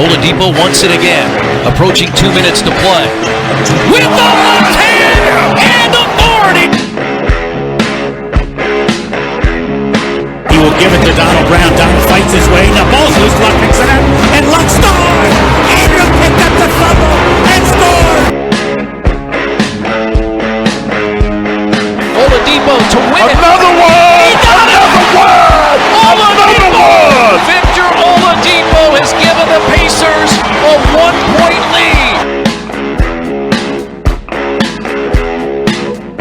Oladipo wants it again. Approaching 2 minutes to play. With the left hand and authority. He will give it to Donald Brown. Donald fights his way. The ball's loose. Luck picks it up. And Luck scores! Andrew picked up the fumble and scored! Oladipo to win it. Another one! Another one! Oladipo! Victor Oladipo has given the Pacers a 1-point lead.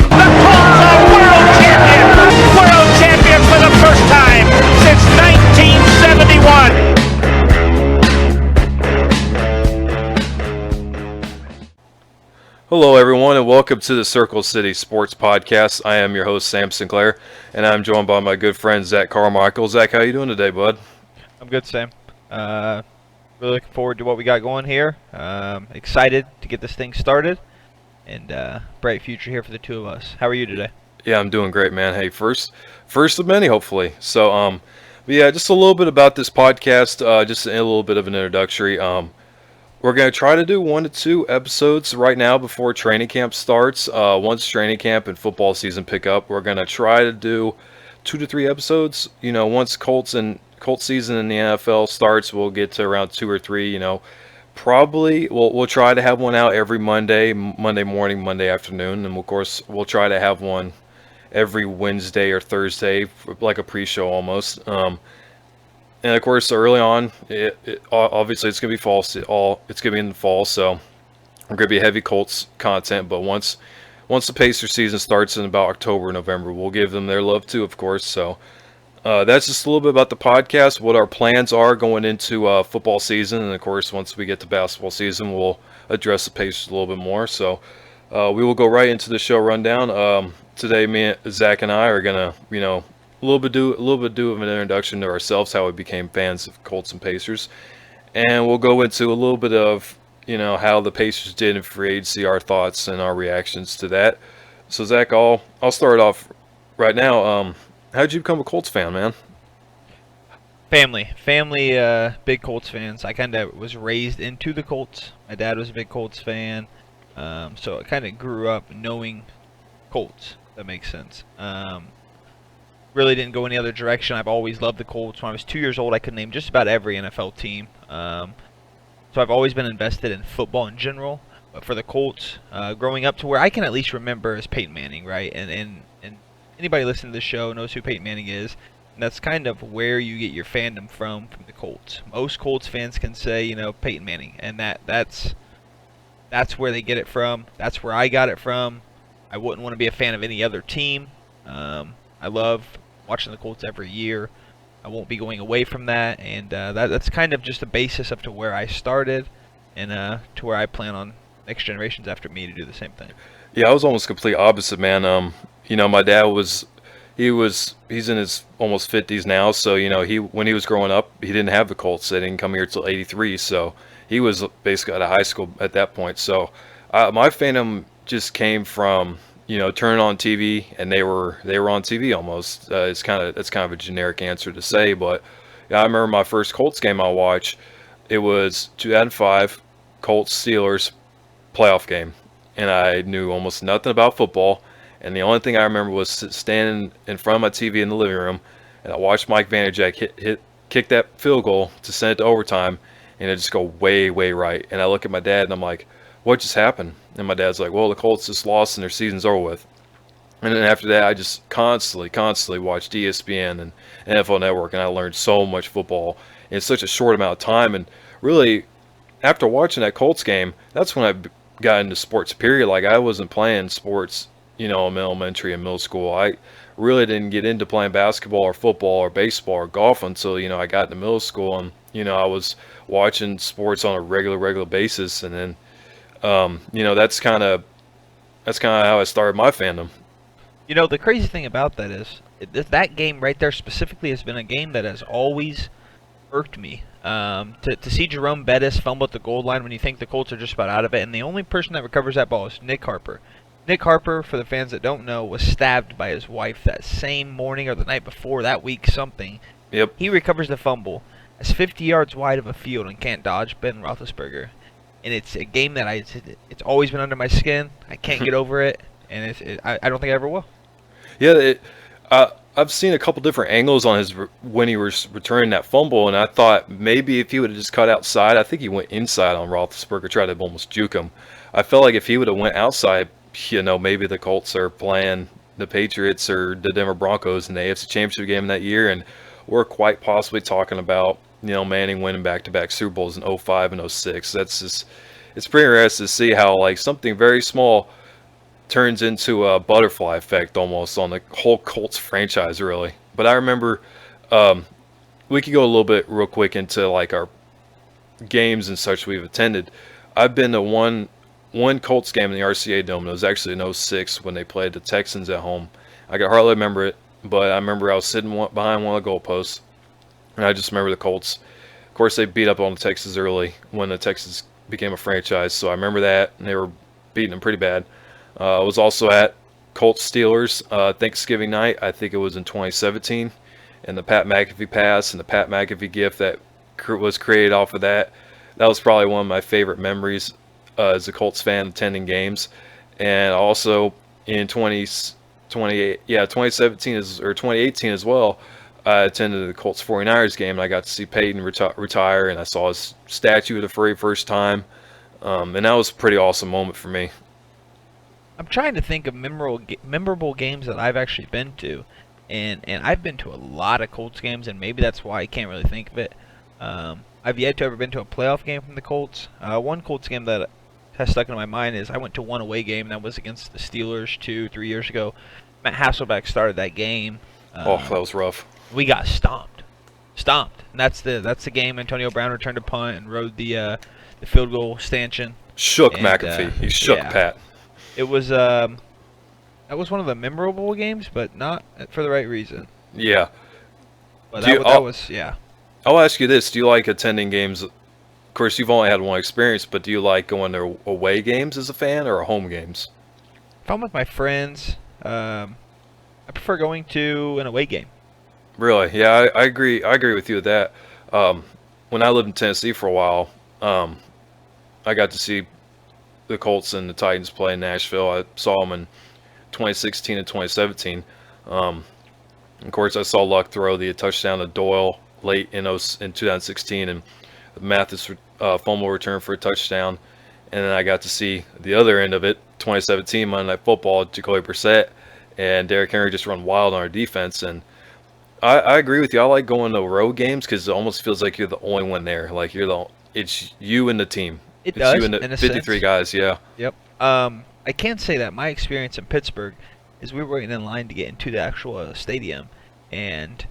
The Colts are world champions! World champions for the first time since 1971! Hello everyone and welcome to the Circle City Sports Podcast. I am your host Sam Sinclair and I'm joined by my good friend Zach Carmichael. Zach, how you doing today, bud? I'm good, Sam. Really looking forward to what we got going here. Excited to get this thing started and bright future here for the two of us. How are you today? Yeah, I'm doing great, man. Hey, first of many, hopefully. So, but yeah, just a little bit about this podcast, just a little bit of an introductory. We're going to try to do 1 to 2 episodes right now before training camp starts. Once training camp and football season pick up, we're going to try to do 2 to 3 episodes. You know, once Colts season in the NFL starts, we'll get to around 2 or 3. You know, probably we'll try to have one out every Monday morning, Monday afternoon, and of course we'll try to have one every Wednesday or Thursday, like a pre-show almost. And of course, early on, obviously it's gonna be fall. It's gonna be in the fall, so we're gonna be heavy Colts content. But once the Pacers season starts in about October, November, we'll give them their love too, of course. So that's just a little bit about the podcast, what our plans are going into football season, and of course, once we get to basketball season, we'll address the Pacers a little bit more. So we will go right into the show rundown. Today, Zach and I are gonna, a little bit of an introduction to ourselves, how we became fans of Colts and Pacers, and we'll go into a little bit of how the Pacers did in free agency, our thoughts and our reactions to that. So Zach, I'll start off right now. How did you become a Colts fan, man? Family, big Colts fans. I kind of was raised into the Colts. My dad was a big Colts fan, so I kind of grew up knowing Colts. If that makes sense. Really didn't go any other direction. I've always loved the Colts. When I was 2 years old, I could name just about every NFL team. So I've always been invested in football in general. But for the Colts, growing up to where I can at least remember is Peyton Manning, right? And anybody listening to this show knows who Peyton Manning is. And that's kind of where you get your fandom from the Colts. Most Colts fans can say, Peyton Manning. And that's where they get it from. That's where I got it from. I wouldn't want to be a fan of any other team. I love watching the Colts every year. I won't be going away from that, and that's kind of just the basis of to where I started, and to where I plan on next generations after me to do the same thing. Yeah, I was almost complete opposite, man. My dad he's in his almost 50s now, so when he was growing up, he didn't have the Colts. They didn't come here till '83, so he was basically out of high school at that point. So my fandom just came from turning on TV, and they were on TV almost. That's kind of a generic answer to say, but yeah, I remember my first Colts game I watched. It was 2005 Colts Steelers playoff game, and I knew almost nothing about football. And the only thing I remember was standing in front of my TV in the living room, and I watched Mike Vanderjagt kick that field goal to send it to overtime, and it just go way right. And I look at my dad, and I'm like, what just happened? And my dad's like, well, the Colts just lost and their season's over with. And then after that, I just constantly watched ESPN and NFL Network, and I learned so much football in such a short amount of time. And really, after watching that Colts game, that's when I got into sports, period. Like, I wasn't playing sports, in elementary and middle school. I really didn't get into playing basketball or football or baseball or golf until, I got into middle school. And, I was watching sports on a regular basis. And then, that's kind of how I started my fandom. The crazy thing about that is that game right there specifically has been a game that has always irked me. To see Jerome Bettis fumble at the goal line when you think the Colts are just about out of it, and the only person that recovers that ball is Nick Harper. Nick Harper, for the fans that don't know, was stabbed by his wife that same morning or the night before, that week, something. Yep. He recovers the fumble. is 50 yards wide of a field and can't dodge Ben Roethlisberger. And it's a game that it's always been under my skin. I can't get over it, and I don't think I ever will. Yeah, I've seen a couple different angles on when he was returning that fumble, and I thought maybe if he would have just cut outside, I think he went inside on Roethlisberger, tried to almost juke him. I felt like if he would have went outside, maybe the Colts are playing the Patriots or the Denver Broncos in the AFC Championship game that year, and we're quite possibly talking about Manning winning back-to-back Super Bowls in 05 and 06. It's pretty interesting to see how like something very small turns into a butterfly effect almost on the whole Colts franchise, really. But I remember we could go a little bit real quick into like our games and such we've attended. I've been to one Colts game in the RCA Dome. It was actually in 06 when they played the Texans at home. I can hardly remember it, but I remember I was sitting behind one of the goalposts, and I just remember the Colts. Of course, they beat up on the Texans early when the Texans became a franchise, so I remember that, and they were beating them pretty bad. I was also at Colts Steelers Thanksgiving night. I think it was in 2017, and the Pat McAfee pass and the Pat McAfee gift that was created off of that. That was probably one of my favorite memories as a Colts fan attending games. And also in 2017 or 2018 as well, I attended the Colts 49ers game, and I got to see Peyton retire, and I saw his statue the very first time, and that was a pretty awesome moment for me. I'm trying to think of memorable games that I've actually been to, and I've been to a lot of Colts games, and maybe that's why I can't really think of it. I've yet to ever been to a playoff game from the Colts. One Colts game that has stuck in my mind is I went to one away game, and that was against the Steelers 2-3 years ago. Matt Hasselbeck started that game. That was rough. We got stomped, and that's the game. Antonio Brown returned a punt and rode the field goal stanchion. Shook McAfee. He shook Pat. It was that was one of the memorable games, but not for the right reason. Yeah. But that was. I'll ask you this: do you like attending games? Of course, you've only had one experience, but do you like going to away games as a fan or home games? If I'm with my friends, I prefer going to an away game. Really? Yeah, I agree. I agree with you with that. When I lived in Tennessee for a while, I got to see the Colts and the Titans play in Nashville. I saw them in 2016 and 2017. Of course, I saw Luck throw the touchdown to Doyle late in 2016, and Mathis fumble return for a touchdown. And then I got to see the other end of it, 2017 Monday Night Football, Jacoby Brissett and Derrick Henry just run wild on our defense. And I agree with you. I like going to road games because it almost feels like you're the only one there. Like it's you and the team. It's you and the 53 guys, yeah. Yep. I can say that my experience in Pittsburgh is we were waiting in line to get into the actual stadium. And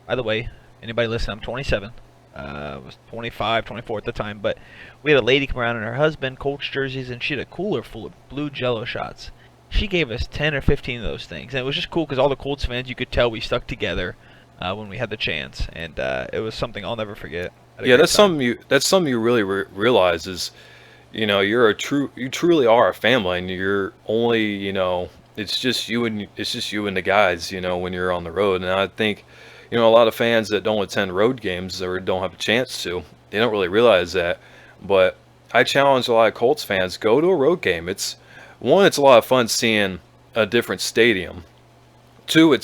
by the way, anybody listening, I'm 27. I was 25, 24 at the time. But we had a lady come around and her husband, Colts jerseys, and she had a cooler full of blue Jello shots. She gave us 10 or 15 of those things. And it was just cool because all the Colts fans, you could tell we stuck together when we had the chance. And it was something I'll never forget. Yeah, that's something you really realize is, you truly are a family, and you're only, it's just you and the guys, when you're on the road. And I think, a lot of fans that don't attend road games or don't have a chance to, they don't really realize that. But I challenge a lot of Colts fans, go to a road game. It's a lot of fun seeing a different stadium. Two,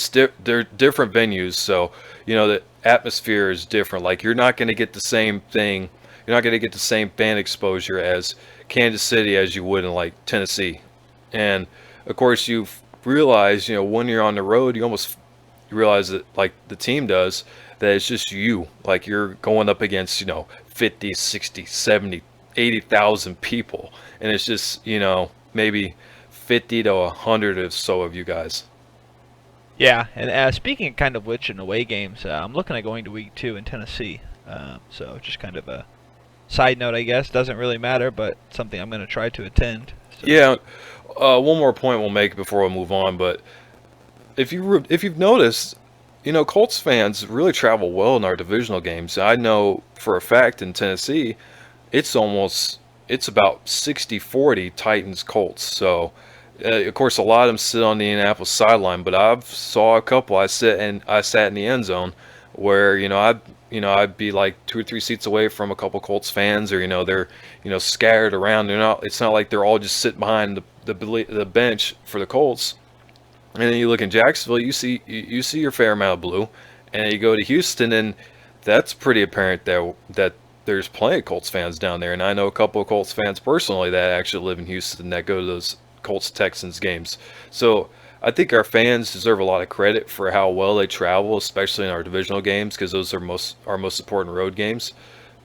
they're different venues, so the atmosphere is different. Like, you're not going to get the same thing. You're not going to get the same fan exposure as Kansas City as you would in like Tennessee. And of course, you realize, when you're on the road, you realize that, like the team does, that it's just you. Like, you're going up against 50, 60, 70, 80,000 people, and it's just maybe 50 to 100 or so of you guys. Yeah, and speaking kind of which in away games, I'm looking at going to week 2 in Tennessee. So just kind of a side note, I guess. Doesn't really matter, but something I'm going to try to attend. So. Yeah, one more point we'll make before we move on. But if you've noticed, Colts fans really travel well in our divisional games. I know for a fact in Tennessee, it's about 60-40 Titans-Colts. So. Of course, a lot of them sit on the Indianapolis sideline, but I've saw a couple. I sat in the end zone where I'd be like 2 or 3 seats away from a couple Colts fans, or they're scattered around. It's not like they're all just sitting behind the bench for the Colts. And then you look in Jacksonville, you see your fair amount of blue, and you go to Houston, and that's pretty apparent that there's plenty of Colts fans down there. And I know a couple of Colts fans personally that actually live in Houston that go to those Colts Texans games. So I think our fans deserve a lot of credit for how well they travel, especially in our divisional games, because those are our most important road games.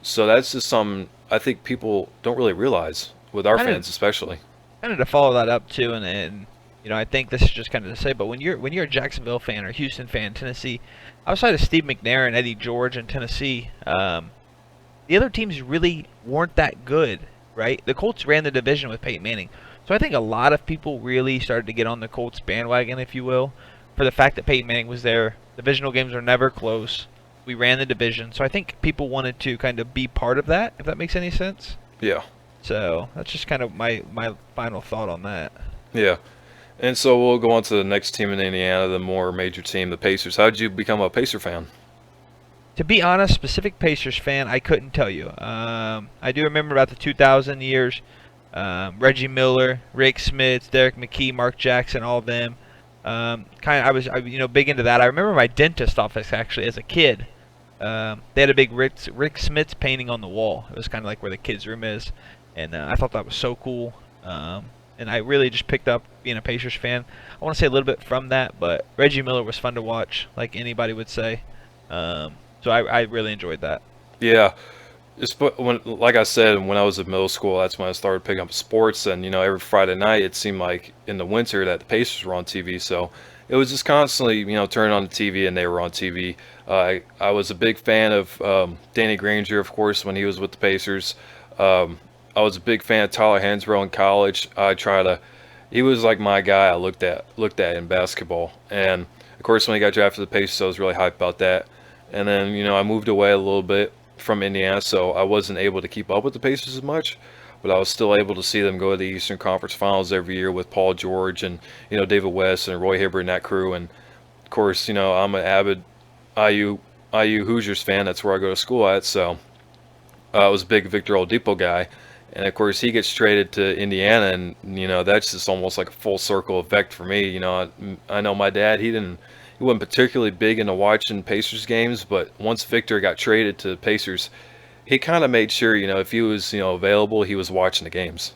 So that's just something I think people don't really realize with our fans, especially. Kind of to follow that up too, and I think this is just kind of to say, but when you're a Jacksonville fan or Houston fan, Tennessee, outside of Steve McNair and Eddie George in Tennessee, the other teams really weren't that good, right? The Colts ran the division with Peyton Manning. So I think a lot of people really started to get on the Colts bandwagon, if you will, for the fact that Peyton Manning was there. Divisional games were never close. We ran the division. So I think people wanted to kind of be part of that, if that makes any sense. Yeah. So that's just kind of my final thought on that. Yeah. And so we'll go on to the next team in Indiana, the more major team, the Pacers. How did you become a Pacer fan? To be honest, specific Pacers fan, I couldn't tell you. I do remember about the 2000 years, Reggie Miller, Rick Smits, Derek McKee, Mark Jackson, all of them. I was big into that. I remember my dentist office actually as a kid. They had a big Rick Smits painting on the wall. It was kind of like where the kids' room is, and I thought that was so cool. And I really just picked up being a Pacers fan. I want to say a little bit from that, but Reggie Miller was fun to watch, like anybody would say. So I really enjoyed that. Yeah. Like I said, when I was in middle school, that's when I started picking up sports. And, every Friday night, it seemed like in the winter that the Pacers were on TV. So it was just constantly, turning on the TV and they were on TV. I was a big fan of Danny Granger, of course, when he was with the Pacers. I was a big fan of Tyler Hansbrough in college. He was like my guy I looked at in basketball. And, of course, when he got drafted to the Pacers, I was really hyped about that. And then, I moved away a little bit from Indiana, so I wasn't able to keep up with the Pacers as much, but I was still able to see them go to the Eastern Conference Finals every year with Paul George and, David West and Roy Hibbert and that crew. And, of course, I'm an avid IU Hoosiers fan. That's where I go to school at, so I was a big Victor Oladipo guy. And, of course, he gets traded to Indiana, and, that's just almost like a full circle effect for me. I know my dad, he wasn't particularly big into watching Pacers games, but once Victor got traded to the Pacers, he kind of made sure, if he was, available, he was watching the games.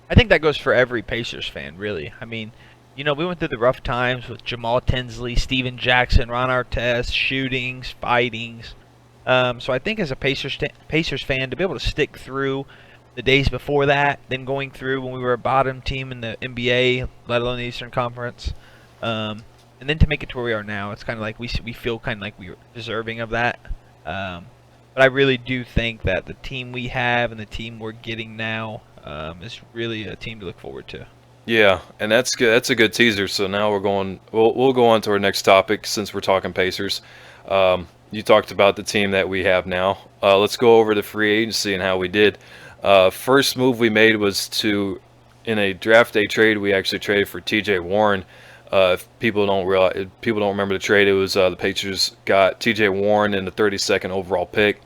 I think that goes for every Pacers fan, really. I mean, we went through the rough times with Jamal Tinsley, Steven Jackson, Ron Artest, shootings, fightings. So I think as a Pacers fan, to be able to stick through the days before that, then going through when we were a bottom team in the NBA, let alone the Eastern Conference, and then to make it to where we are now, it's kind of like we feel kind of like we were deserving of that. But I really do think that the team we have and the team we're getting now is really a team to look forward to. Yeah, and that's good. That's a good teaser. So now we'll go on to our next topic since we're talking Pacers. You talked about the team that we have now. Let's go over the free agency and how we did. First move we made was in a draft day trade, we actually traded for T.J. Warren. If people don't remember the trade, it was the Pacers got T.J. Warren in the 32nd overall pick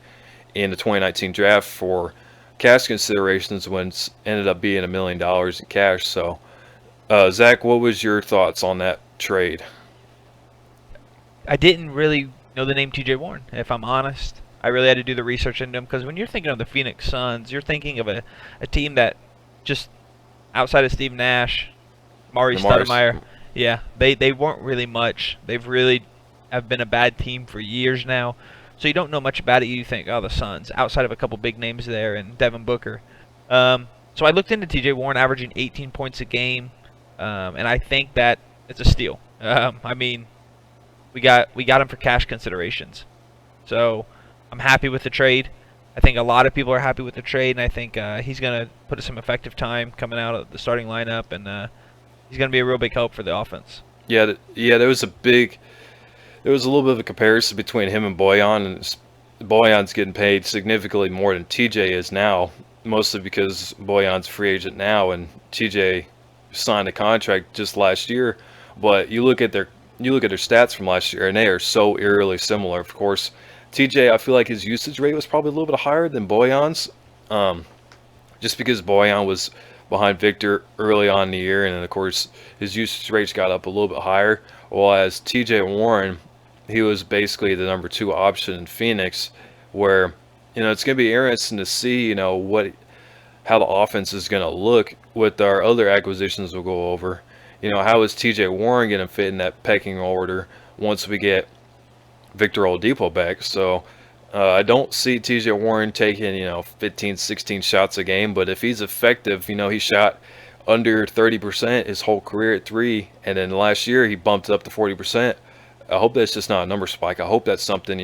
in the 2019 draft for cash considerations, when it ended up being $1 million in cash. So, Zach, what was your thoughts on that trade? I didn't really know the name T.J. Warren, if I'm honest. I really had to do the research into him, because when you're thinking of the Phoenix Suns, you're thinking of a team that just outside of Steve Nash, Maury Stoudemire. Yeah, they weren't really much. They've really have been a bad team for years now. So you don't know much about it. You think, oh, the Suns, outside of a couple big names there and Devin Booker. So I looked into T.J. Warren averaging 18 points a game, and I think that it's a steal. I mean, we got him for cash considerations. So I'm happy with the trade. I think a lot of people are happy with the trade, and I think he's going to put some effective time coming out of the starting lineup, and he's going to be a real big help for the offense. Yeah, there was a little bit of a comparison between him and Bojan, and Bojan's getting paid significantly more than TJ is now, mostly because Bojan's a free agent now, and TJ signed a contract just last year. But you look at you look at their stats from last year, and they are so eerily similar. Of course, TJ, I feel like his usage rate was probably a little bit higher than Boyan's, just because Boyan was behind Victor early on in the year, and then of course his usage rates got up a little bit higher. While as TJ Warren, he was basically the number 2 option in Phoenix, where it's going to be interesting to see how the offense is going to look with our other acquisitions we'll go over. How is TJ Warren going to fit in that pecking order once we get Victor Oladipo back? So I don't see TJ Warren taking 15, 16 shots a game, but if he's effective, he shot under 30% his whole career at 3, and then last year he bumped it up to 40%. I hope that's just not a number spike. I hope that's something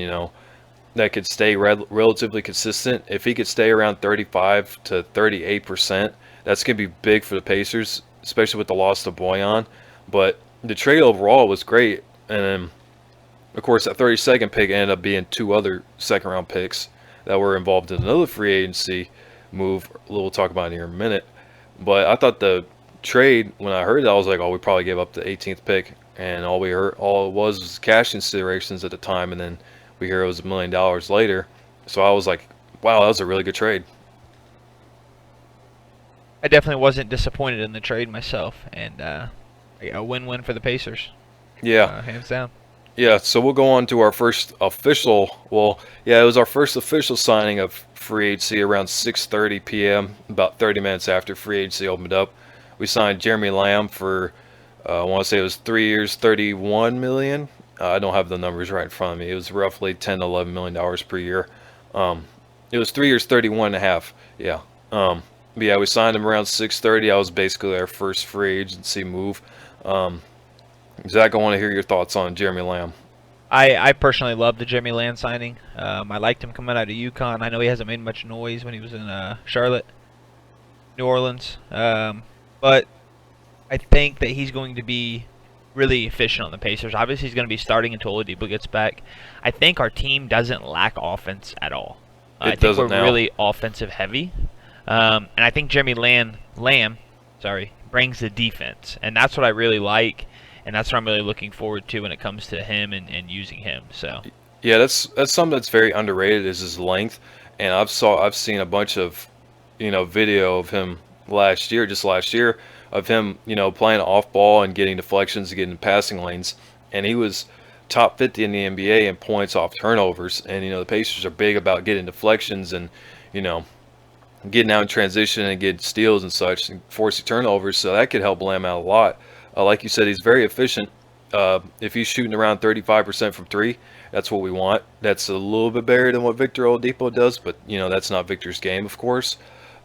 that could stay relatively consistent. If he could stay around 35 to 38%, that's going to be big for the Pacers, especially with the loss to Boyan. But the trade overall was great. And then, of course, that 32nd pick ended up being 2 other second-round picks that were involved in another free agency move. We'll talk about it here in a minute. But I thought the trade, when I heard that, I was like, oh, we probably gave up the 18th pick. And all it was cash considerations at the time, and then we hear it was $1 million later. So I was like, wow, that was a really good trade. I definitely wasn't disappointed in the trade myself, and a win-win for the Pacers. Yeah. Hands down. Yeah, so we'll go on to our first official, it was our first official signing of free agency around 6:30 p.m., about 30 minutes after free agency opened up. We signed Jeremy Lamb for, I want to say it was 3 years, $31 million. I don't have the numbers right in front of me. It was roughly $10 to $11 million per year. It was 3 years, 31 and a half. Yeah. But yeah, we signed him around 6:30. I was basically our first free agency move. Zach, I want to hear your thoughts on Jeremy Lamb. I personally love the Jeremy Lamb signing. I liked him coming out of UConn. I know he hasn't made much noise when he was in Charlotte, New Orleans. But I think that he's going to be really efficient on the Pacers. Obviously, he's going to be starting until Oladipo gets back. I think our team doesn't lack offense at all. I think we're really offensive heavy. And I think Jeremy Lamb brings the defense. And that's what I really like. And that's what I'm really looking forward to when it comes to him and using him. So yeah, that's something that's very underrated is his length. And I've seen a bunch of video of him last year of him playing off ball and getting deflections and getting passing lanes, and he was top 50 in the NBA in points off turnovers. And the Pacers are big about getting deflections and getting out in transition and getting steals and such and forcing turnovers, so that could help Lamb out a lot. Like you said, he's very efficient. If he's shooting around 35% from 3, that's what we want. That's a little bit better than what Victor Oladipo does, but that's not Victor's game, of course.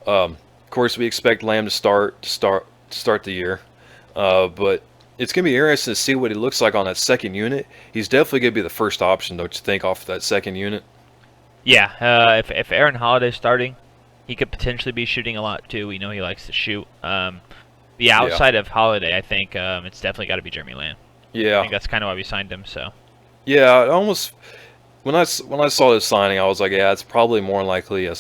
Of course, we expect Lamb to start the year, but it's gonna be interesting to see what he looks like on that second unit. He's definitely gonna be the first option, don't you think, off of that second unit? Yeah, if Aaron Holiday's starting, he could potentially be shooting a lot too. We know he likes to shoot. Outside of Holiday, I think it's definitely got to be Jeremy Lamb. Yeah, I think that's kind of why we signed him. So. Yeah, I almost when I saw this signing, I was like, yeah, it's probably more likely a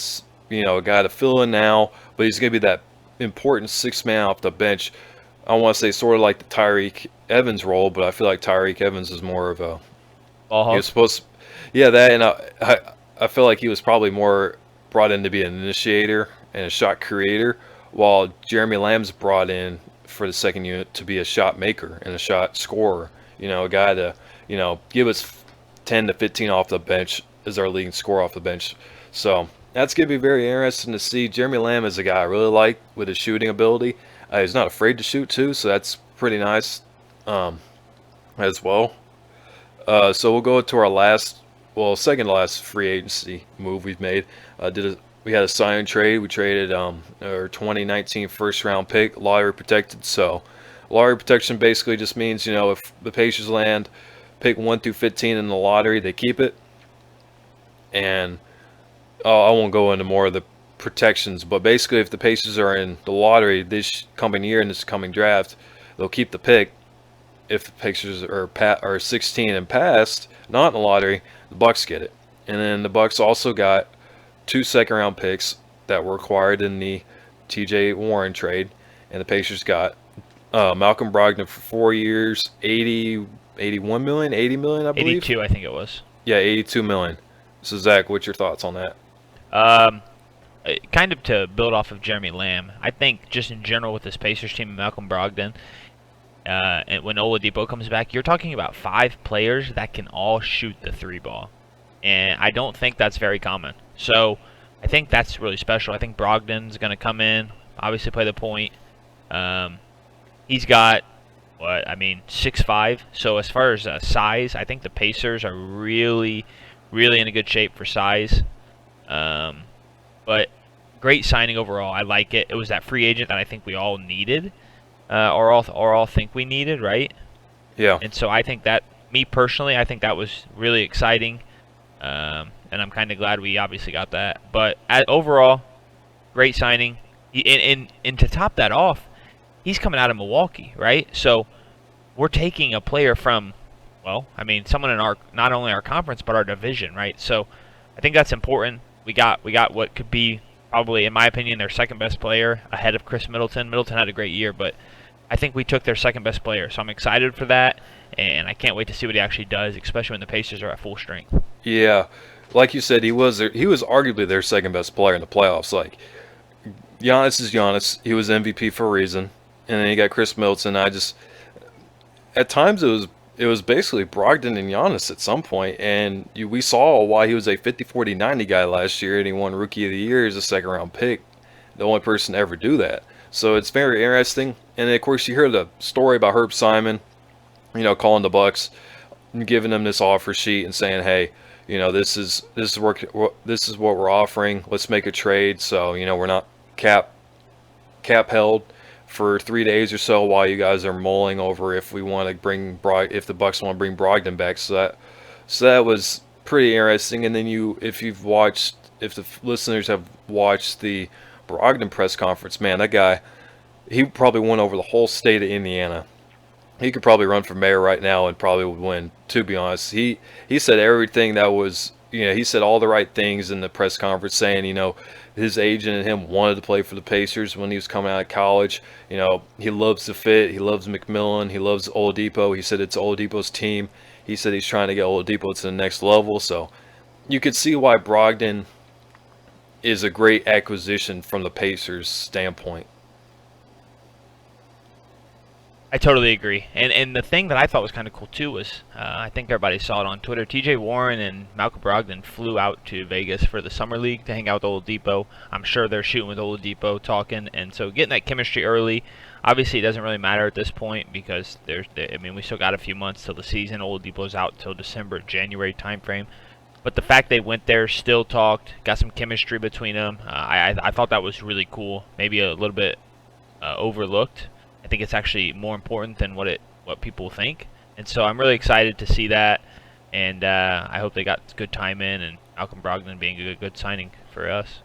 guy to fill in now, but he's gonna be that important 6th man off the bench. I want to say sort of like the Tyreke Evans role, but I feel like Tyreke Evans is more of a ball hog. He was supposed to, yeah, that, and I feel like he was probably more brought in to be an initiator and a shot creator, while Jeremy Lamb's brought in for the second unit to be a shot maker and a shot scorer. A guy to give us 10 to 15 off the bench as our leading scorer off the bench. So that's going to be very interesting to see. Jeremy Lamb is a guy I really like with his shooting ability. He's not afraid to shoot too, so that's pretty nice as well. So we'll go to our second to last free agency move we've made. We had a sign and trade. We traded our 2019 first-round pick, lottery protected. So lottery protection basically just means, if the Pacers land pick 1 through 15 in the lottery, they keep it. And I won't go into more of the protections, but basically if the Pacers are in the lottery this coming year in this coming draft, they'll keep the pick. If the Pacers are 16 and passed, not in the lottery, the Bucks get it. And then the Bucks also got 2 second-round picks that were acquired in the T.J. Warren trade, and the Pacers got Malcolm Brogdon for 4 years, $80 81 million, 80 million, I believe. 82, I think it was. Yeah, 82 million. So Zach, what's your thoughts on that? Kind of to build off of Jeremy Lamb, I think just in general with this Pacers team and Malcolm Brogdon, and when Oladipo comes back, you're talking about 5 players that can all shoot the 3 ball. And I don't think that's very common. So I think that's really special. I think Brogdon's going to come in, obviously play the point. He's got, 6'5". So as far as size, I think the Pacers are really, really in a good shape for size. But great signing overall. I like it. It was that free agent that I think we all needed, or all think we needed, right? Yeah. And so I think that, me personally, I think that was really exciting. And I'm kind of glad we obviously got that. But overall, great signing. And to top that off, he's coming out of Milwaukee, right? So we're taking a player from, someone in our, not only our conference but our division, right? So I think that's important. We got what could be probably, in my opinion, their second best player ahead of Chris Middleton. Middleton had a great year, but I think we took their second best player. So I'm excited for that, and I can't wait to see what he actually does, especially when the Pacers are at full strength. Yeah, like you said, he was arguably their second best player in the playoffs. Like, Giannis is Giannis. He was MVP for a reason, and then you got Chris Middleton. At times it was basically Brogdon and Giannis at some point, and we saw why he was a 50-40-90 guy last year, and he won Rookie of the Year as a second-round pick, the only person to ever do that. So it's very interesting. And then, of course, you hear the story about Herb Simon, calling the Bucks and giving them this offer sheet and saying, hey, this is what we're offering. Let's make a trade. So, we're not cap held for 3 days or so while you guys are mulling over if we want to if the Bucks want to bring Brogdon back. So that was pretty interesting. And then if the listeners have watched the Brogdon press conference, man, that guy, he probably won over the whole state of Indiana. He could probably run for mayor right now and probably would win, to be honest. He said everything that was, he said all the right things in the press conference, saying, his agent and him wanted to play for the Pacers when he was coming out of college. He loves the fit. He loves McMillan. He loves Oladipo. He said it's Oladipo's team. He said he's trying to get Oladipo to the next level. So you could see why Brogdon is a great acquisition from the Pacers' standpoint. I totally agree. And the thing that I thought was kind of cool, too, was I think everybody saw it on Twitter. TJ Warren and Malcolm Brogdon flew out to Vegas for the Summer League to hang out with Oladipo. I'm sure they're shooting with Oladipo, talking. And so getting that chemistry early, obviously it doesn't really matter at this point because we still got a few months till the season. Oladipo's out till December, January timeframe. But the fact they went there, still talked, got some chemistry between them, I thought that was really cool. Maybe a little bit overlooked. I think it's actually more important than what people think, and so I'm really excited to see that, and I hope they got good time in, and Malcolm Brogdon being a good signing for us.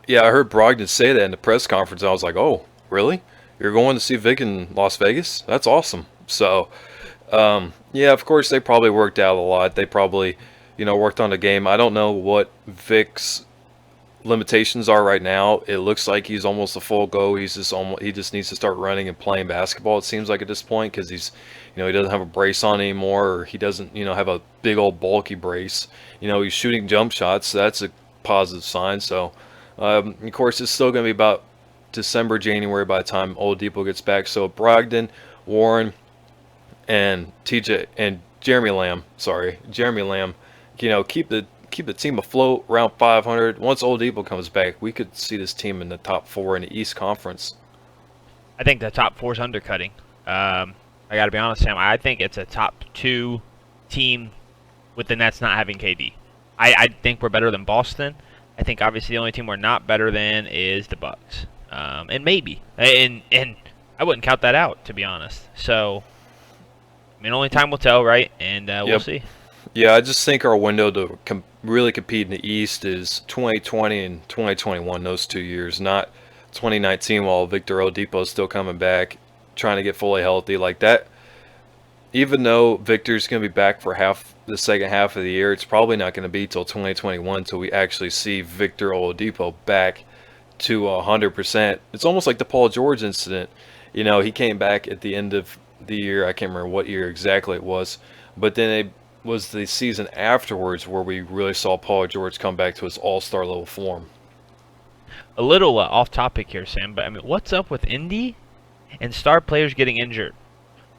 Yeah, I heard Brogdon say that in the press conference. I was like, oh, really? You're going to see Vic in Las Vegas? That's awesome. So, yeah, of course, they probably worked out a lot. They probably, worked on the game. I don't know what Vic's limitations are right now. It looks like he's almost a full go. He just needs to start running and playing basketball, it seems like, at this point, because he's, he doesn't have a brace on anymore, or he doesn't, have a big old bulky brace. He's shooting jump shots. So that's a positive sign. So, of course, it's still going to be about December, January by the time Oladipo gets back. So Brogdon, Warren, and Jeremy Lamb, keep the team afloat around 500. Once Oladipo comes back, we could see this team in the top 4 in the East Conference. I think the top 4 is undercutting. I got to be honest, Sam. I think it's a top 2 team with the Nets not having KD. I think we're better than Boston. I think obviously the only team we're not better than is the Bucks, and maybe, and I wouldn't count that out, to be honest. So, only time will tell, right? And we'll see. Yeah, I just think our window to really compete in the East is 2020 and 2021, those 2 years, not 2019 while Victor Oladipo is still coming back, trying to get fully healthy like that. Even though Victor's going to be back for the second half of the year, it's probably not going to be till 2021 until we actually see Victor Oladipo back to 100%. It's almost like the Paul George incident. He came back at the end of the year. I can't remember what year exactly it was. but then it was the season afterwards where we really saw Paul George come back to his all-star level form. A little off topic here, Sam, but I mean, what's up with Indy and star players getting injured?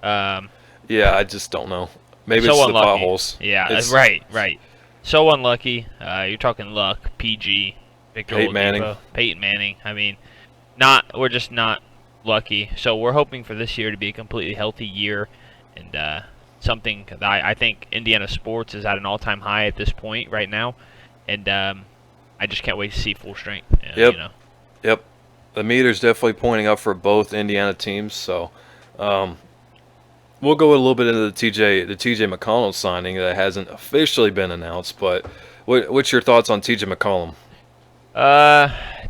Yeah, I just don't know. Maybe So it's the unlucky. potholes. Yeah, It's right. So unlucky. You're talking Luck, PG, Victor Peyton Manning. Oladipo, Peyton Manning. I mean, we're just not lucky. So we're hoping for this year to be a completely healthy year, and something that I think Indiana sports is at an all-time high at this point right now, and I just can't wait to see full strength. Yep. You know. Yep. The meter's definitely pointing up for both Indiana teams, so we'll go a little bit into the TJ McConnell signing that hasn't officially been announced, but what's your thoughts on TJ McCollum?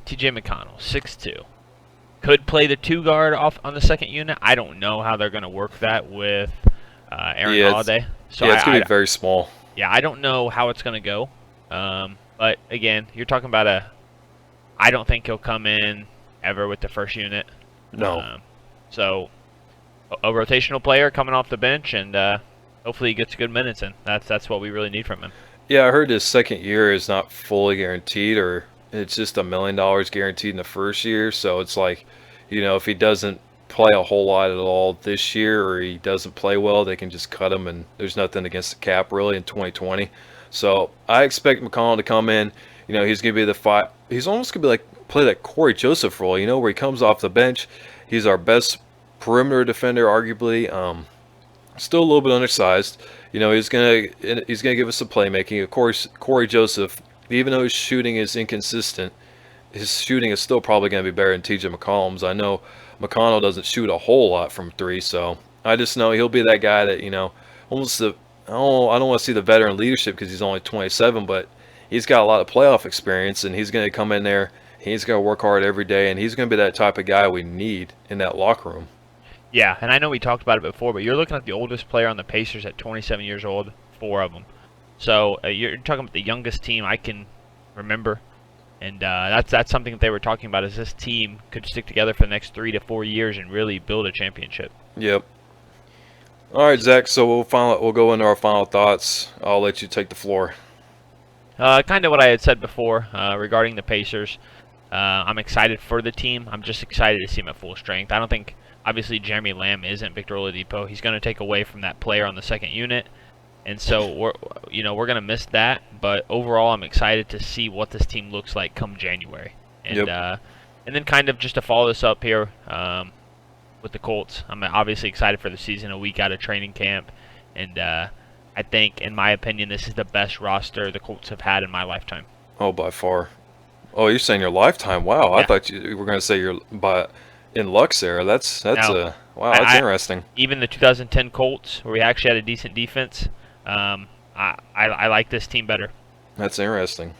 T.J. McConnell, 6'2", could play the 2 guard off on the second unit. I don't know how they're going to work that with Aaron Holiday. So it's going to be very small. Yeah, I don't know how it's going to go. But again, you're talking about I don't think he'll come in ever with the first unit. No. So a rotational player coming off the bench, and hopefully he gets good minutes in. That's what we really need from him. Yeah, I heard his second year is not fully guaranteed, or it's just $1 million guaranteed in the first year. So it's like, if he doesn't play a whole lot at all this year, or he doesn't play well, they can just cut him, and there's nothing against the cap really in 2020. So I expect McConnell to come in. He's going to be he's almost going to be play that Corey Joseph role, where he comes off the bench. He's our best perimeter defender, arguably. Still a little bit undersized. He's gonna give us some playmaking. Of course, Corey Joseph, even though his shooting is inconsistent, his shooting is still probably going to be better than T.J. McCollum's. I know McConnell doesn't shoot a whole lot from 3, so I just know he'll be that guy that almost I don't want to see the veteran leadership because he's only 27, but he's got a lot of playoff experience, and he's going to come in there. He's going to work hard every day, and he's going to be that type of guy we need in that locker room. Yeah, and I know we talked about it before, but you're looking at the oldest player on the Pacers at 27 years old, 4 of them. So you're talking about the youngest team I can remember, and that's something that they were talking about, is this team could stick together for the next 3 to 4 years and really build a championship. Yep. All right, Zach, so we'll go into our final thoughts. I'll let you take the floor. Kind of what I had said before regarding the Pacers. I'm excited for the team. I'm just excited to see him at full strength. I don't think, obviously, Jeremy Lamb isn't Victor Oladipo. He's going to take away from that player on the second unit, and so we're going to miss that. But overall, I'm excited to see what this team looks like come January, and and then kind of just to follow this up here with the Colts. I'm obviously excited for the season, a week out of training camp, and I think, in my opinion, this is the best roster the Colts have had in my lifetime. Oh, by far. Oh, you're saying your lifetime? Wow, Yeah. I thought you were going to say in Luck's era. That's No. wow, that's interesting. Even the 2010 Colts, where we actually had a decent defense, I like this team better. That's interesting.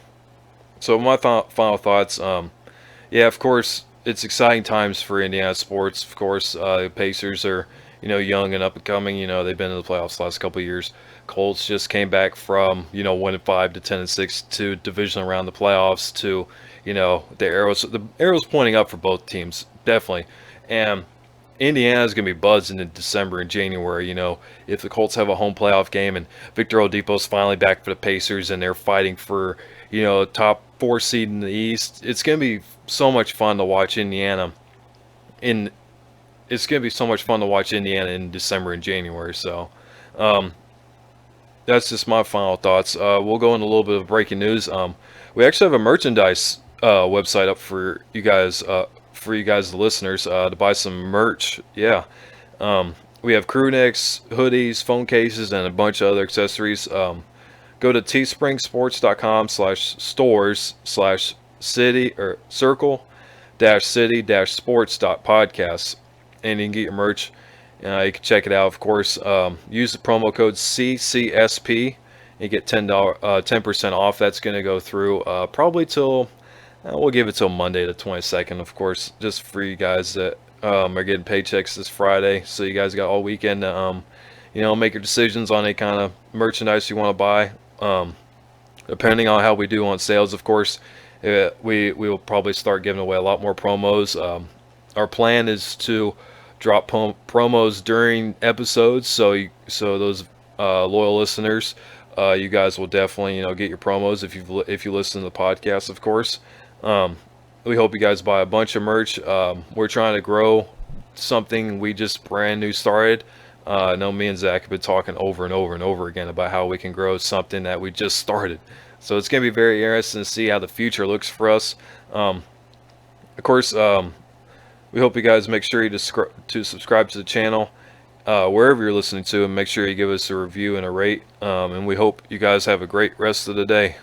So my final thoughts. Yeah, of course, it's exciting times for Indiana sports. Of course, Pacers are young and up and coming. They've been in the playoffs the last couple of years. Colts just came back from 1-5 to 10-6 to division around the playoffs to the arrows pointing up for both teams, definitely. And Indiana's going to be buzzing in December and January. If the Colts have a home playoff game and Victor Oladipo's finally back for the Pacers and they're fighting for top 4 seed in the East, it's going to be so much fun to watch Indiana. It's going to be so much fun to watch Indiana in December and January. So that's just my final thoughts. We'll go into a little bit of breaking news. We actually have a merchandise website up for you guys, the listeners, to buy some merch. Yeah. We have crew necks, hoodies, phone cases, and a bunch of other accessories. Go to teespringsports.com/stores/city or circle-city-sports.podcast, and you can get your merch. You can check it out, of course. Use the promo code CCSP and get 10% off. That's going to go through probably till, we'll give it till Monday the 22nd, of course, just for you guys that are getting paychecks this Friday. So you guys got all weekend to, make your decisions on any kind of merchandise you want to buy. Depending on how we do on sales, of course, we will probably start giving away a lot more promos. Our plan is to drop promos during episodes, so those loyal listeners. You guys will definitely, get your promos if you listen to the podcast, of course. We hope you guys buy a bunch of merch. We're trying to grow something we just brand new started. I know me and Zach have been talking over and over and over again about how we can grow something that we just started. So it's going to be very interesting to see how the future looks for us. Of course, we hope you guys make sure you subscribe to the channel wherever you're listening to, and make sure you give us a review and a rate. And we hope you guys have a great rest of the day.